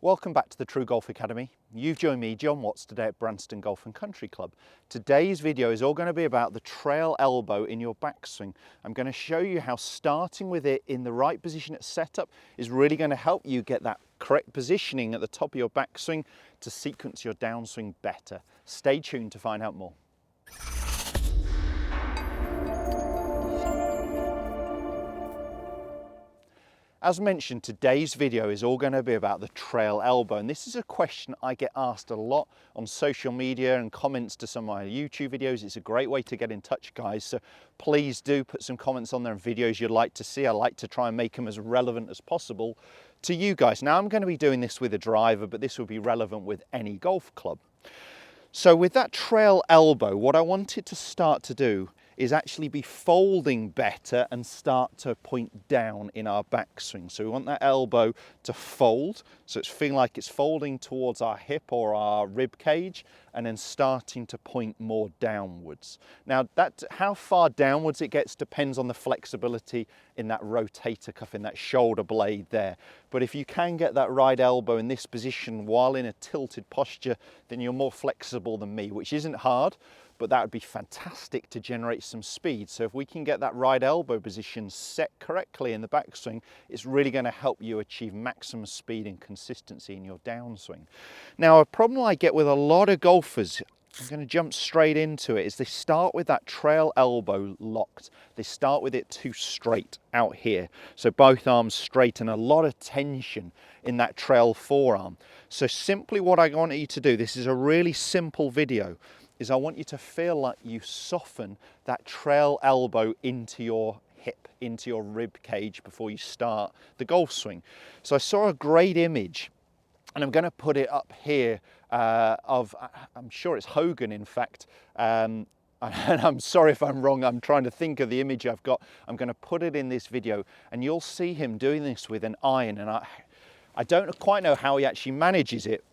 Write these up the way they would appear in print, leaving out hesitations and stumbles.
Welcome back to the TruGolf Academy. You've joined me, Jon Watts, today at Branston Golf and Country Club. Today's video is all going to be about the trail elbow in your backswing. I'm going to show you how starting with it in the right position at setup is really going to help you get that correct positioning at the top of your backswing to sequence your downswing better. Stay tuned to find out more. As mentioned, today's video is all going to be about the trail elbow, and this is a question I get asked a lot on social media and comments to some of my YouTube videos. It's a great way to get in touch, guys, so please do put some comments on there and videos you'd like to see. I like to try and make them as relevant as possible to you guys. Now, I'm going to be doing this with a driver, but this will be relevant with any golf club. So with that trail elbow, what I wanted to start to do is actually be folding better and start to point down in our backswing. So we want that elbow to fold, so it's feeling like it's folding towards our hip or our rib cage, and then starting to point more downwards. Now, how far downwards it gets depends on the flexibility in that rotator cuff, in that shoulder blade there. But if you can get that right elbow in this position while in a tilted posture, then you're more flexible than me, which isn't hard, but that would be fantastic to generate some speed. So if we can get that right elbow position set correctly in the backswing, it's really going to help you achieve maximum speed and consistency in your downswing. Now, a problem I get with a lot of golfers, I'm going to jump straight into it, is they start with that trail elbow locked. They start with it too straight out here. So both arms straight and a lot of tension in that trail forearm. So simply what I want you to do, this is a really simple video, is I want you to feel like you soften that trail elbow into your hip, into your rib cage before you start the golf swing. So I saw a great image, and I'm going to put it up here I'm sure it's Hogan, in fact, and I'm sorry if I'm wrong, I'm trying to think of the image I've got. I'm going to put it in this video, and you'll see him doing this with an iron, and I don't quite know how he actually manages it,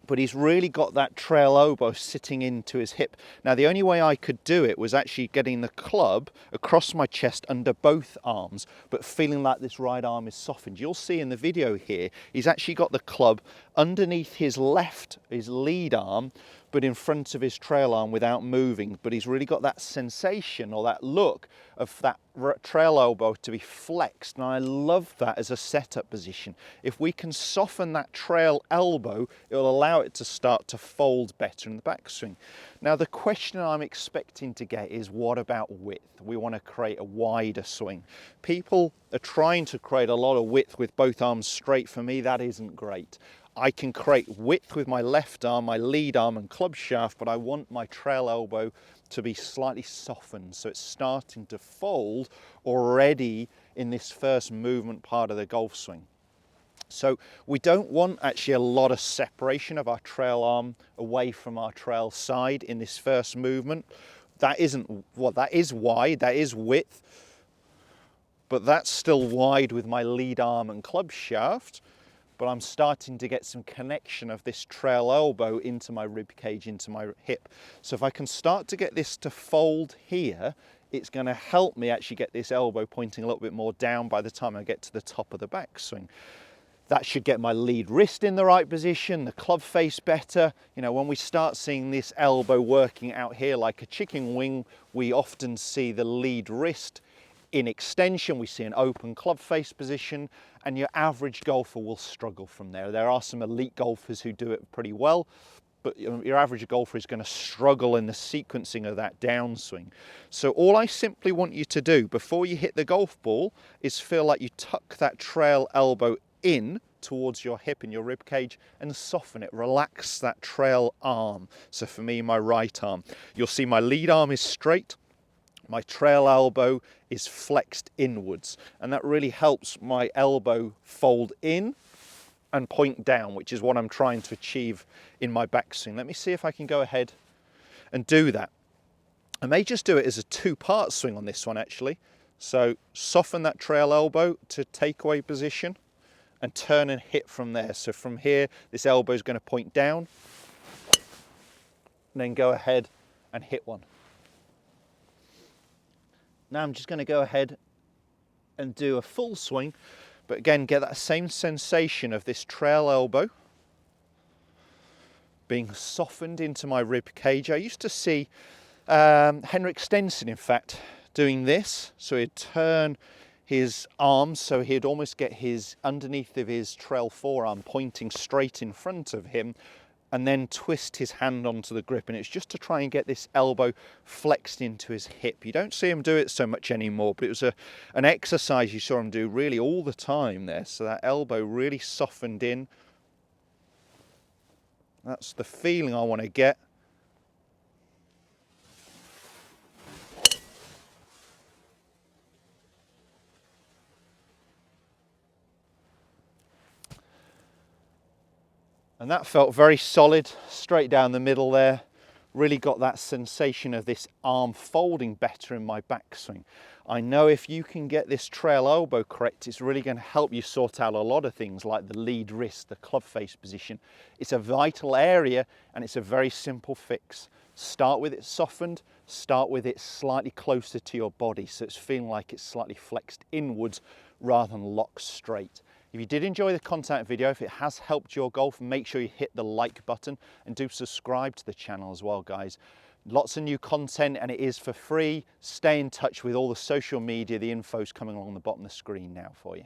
but he's really got that trail elbow sitting into his hip. Now, the only way I could do it was actually getting the club across my chest under both arms, but feeling like this right arm is softened. You'll see in the video here, he's actually got the club underneath his lead arm, but in front of his trail arm without moving. But he's really got that sensation or that look of that trail elbow to be flexed. And I love that as a setup position. If we can soften that trail elbow, it'll allow it to start to fold better in the backswing. Now, the question I'm expecting to get is, what about width? We want to create a wider swing. People are trying to create a lot of width with both arms straight. For me, that isn't great. I can create width with my left arm, my lead arm and club shaft, but I want my trail elbow to be slightly softened, so it's starting to fold already in this first movement part of the golf swing. So we don't want actually a lot of separation of our trail arm away from our trail side in this first movement. That isn't what, that is wide, that is width, but that's still wide with my lead arm and club shaft. But I'm starting to get some connection of this trail elbow into my rib cage, into my hip. So if I can start to get this to fold here, it's going to help me actually get this elbow pointing a little bit more down by the time I get to the top of the backswing. That should get my lead wrist in the right position, the club face better. You know, when we start seeing this elbow working out here like a chicken wing, we often see the lead wrist in extension, we see an open club face position, and your average golfer will struggle from there. There are some elite golfers who do it pretty well, but your average golfer is going to struggle in the sequencing of that downswing. So all I simply want you to do before you hit the golf ball is feel like you tuck that trail elbow in towards your hip and your rib cage and soften it, relax that trail arm. So for me, my right arm, you'll see my lead arm is straight, my trail elbow is flexed inwards, and that really helps my elbow fold in and point down, which is what I'm trying to achieve in my backswing. Let me see if I can go ahead and do that. I may just do it as a two-part swing on this one, actually. So soften that trail elbow to takeaway position and turn and hit from there. So from here, this elbow is going to point down, and then go ahead and hit one. Now I'm just going to go ahead and do a full swing, But again, get that same sensation of this trail elbow being softened into my rib cage. I used to see Henrik Stenson, in fact, doing this. So he'd turn his arms so he'd almost get his underneath of his trail forearm pointing straight in front of him, and then twist his hand onto the grip, and it's just to try and get this elbow flexed into his hip. You don't see him do it so much anymore, but it was an exercise you saw him do really all the time there. So that elbow really softened in. That's the feeling I want to get. And that felt very solid, straight down the middle there. Really got that sensation of this arm folding better in my backswing. I know if you can get this trail elbow correct, it's really going to help you sort out a lot of things like the lead wrist, the club face position. It's a vital area and it's a very simple fix. Start with it softened, start with it slightly closer to your body so it's feeling like it's slightly flexed inwards rather than locked straight. If you did enjoy the content video, if it has helped your golf, make sure you hit the like button and do subscribe to the channel as well, guys. Lots of new content and it is for free. Stay in touch with all the social media. The info's coming along the bottom of the screen now for you.